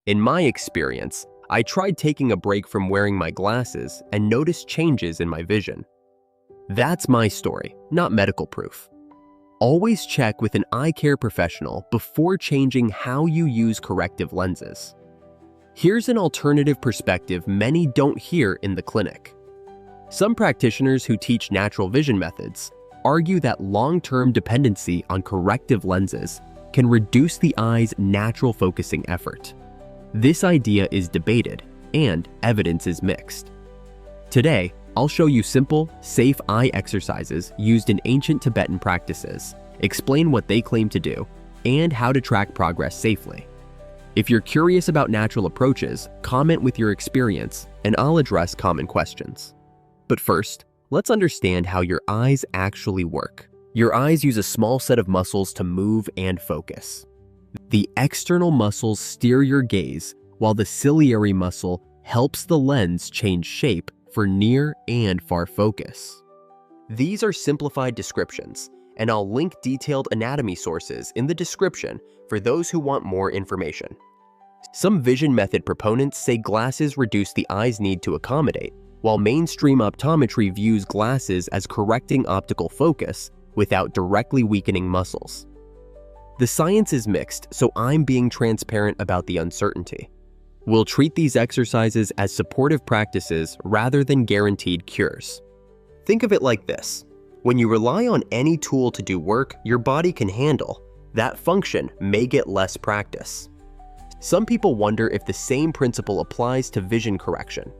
In my experience, I tried taking a break from wearing my glasses and noticed changes in my vision. That's my story, not medical proof. Always check with an eye care professional before changing how you use corrective lenses. Here's an alternative perspective many don't hear in the clinic. Some practitioners who teach natural vision methods argue that long-term dependency on corrective lenses can reduce the eye's natural focusing effort. This idea is debated, and evidence is mixed. Today, I'll show you simple, safe eye exercises used in ancient Tibetan practices, explain what they claim to do, and how to track progress safely. If you're curious about natural approaches, comment with your experience, and I'll address common questions. But first, let's understand how your eyes actually work. Your eyes use a small set of muscles to move and focus. The external muscles steer your gaze, while the ciliary muscle helps the lens change shape for near and far focus. These are simplified descriptions, and I'll link detailed anatomy sources in the description for those who want more information. Some vision method proponents say glasses reduce the eye's need to accommodate, while mainstream optometry views glasses as correcting optical focus without directly weakening muscles. The science is mixed, so I'm being transparent about the uncertainty. We'll treat these exercises as supportive practices rather than guaranteed cures. Think of it like this. When you rely on any tool to do work your body can handle, that function may get less practice. Some people wonder if the same principle applies to vision correction.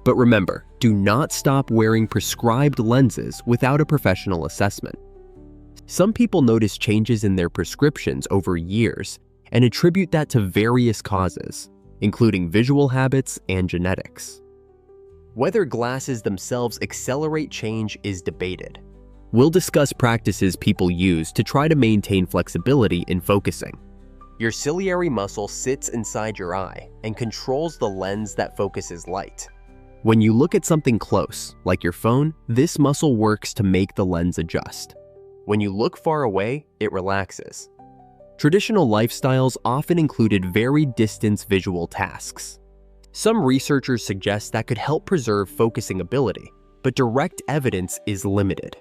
But remember, do not stop wearing prescribed lenses without a professional assessment. Some people notice changes in their prescriptions over years and attribute that to various causes, including visual habits and genetics. Whether glasses themselves accelerate change is debated. We'll discuss practices people use to try to maintain flexibility in focusing. Your ciliary muscle sits inside your eye and controls the lens that focuses light. When you look at something close, like your phone, this muscle works to make the lens adjust. When you look far away, it relaxes. Traditional lifestyles often included varied distance visual tasks. Some researchers suggest that could help preserve focusing ability, but direct evidence is limited.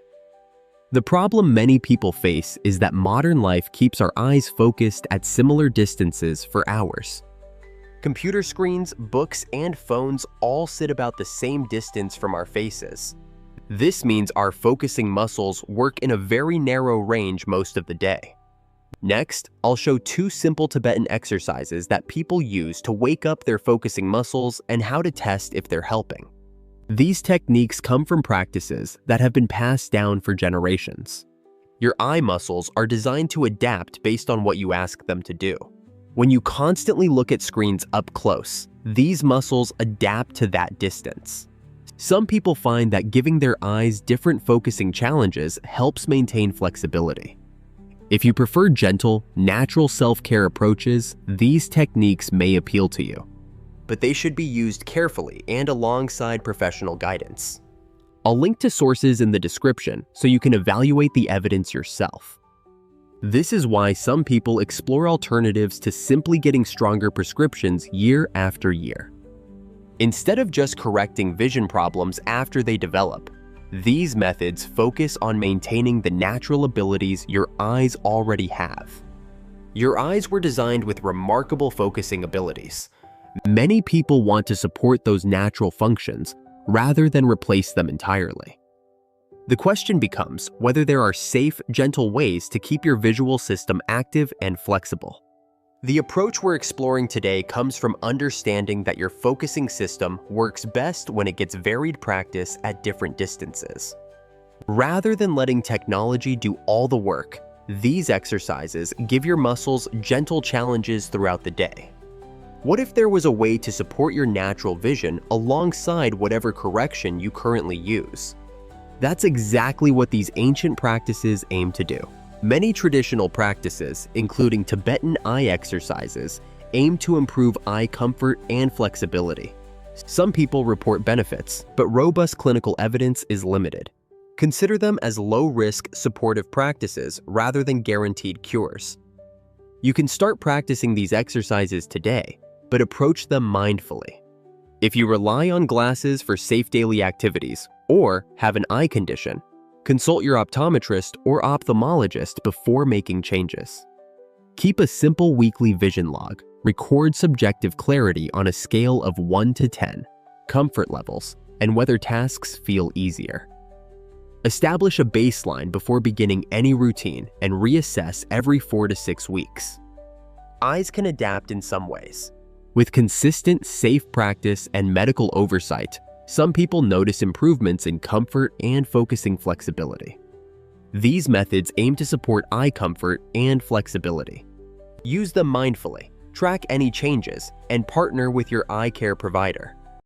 The problem many people face is that modern life keeps our eyes focused at similar distances for hours. Computer screens, books, and phones all sit about the same distance from our faces. This means our focusing muscles work in a very narrow range most of the day. Next, I'll show two simple Tibetan exercises that people use to wake up their focusing muscles and how to test if they're helping. These techniques come from practices that have been passed down for generations. Your eye muscles are designed to adapt based on what you ask them to do. When you constantly look at screens up close, these muscles adapt to that distance. Some people find that giving their eyes different focusing challenges helps maintain flexibility. If you prefer gentle, natural self-care approaches, these techniques may appeal to you. But they should be used carefully and alongside professional guidance. I'll link to sources in the description so you can evaluate the evidence yourself. This is why some people explore alternatives to simply getting stronger prescriptions year after year. Instead of just correcting vision problems after they develop, these methods focus on maintaining the natural abilities your eyes already have. Your eyes were designed with remarkable focusing abilities. Many people want to support those natural functions rather than replace them entirely. The question becomes whether there are safe, gentle ways to keep your visual system active and flexible. The approach we're exploring today comes from understanding that your focusing system works best when it gets varied practice at different distances. Rather than letting technology do all the work, these exercises give your muscles gentle challenges throughout the day. What if there was a way to support your natural vision alongside whatever correction you currently use? That's exactly what these ancient practices aim to do. Many traditional practices, including Tibetan eye exercises, aim to improve eye comfort and flexibility. Some people report benefits, but robust clinical evidence is limited. Consider them as low-risk, supportive practices rather than guaranteed cures. You can start practicing these exercises today, but approach them mindfully. If you rely on glasses for safe daily activities or have an eye condition, consult your optometrist or ophthalmologist before making changes. Keep a simple weekly vision log. Record subjective clarity on a scale of 1 to 10, comfort levels, and whether tasks feel easier. Establish a baseline before beginning any routine and reassess every 4 to 6 weeks. Eyes can adapt in some ways. With consistent, safe practice and medical oversight, some people notice improvements in comfort and focusing flexibility. These methods aim to support eye comfort and flexibility. Use them mindfully, track any changes, and partner with your eye care provider.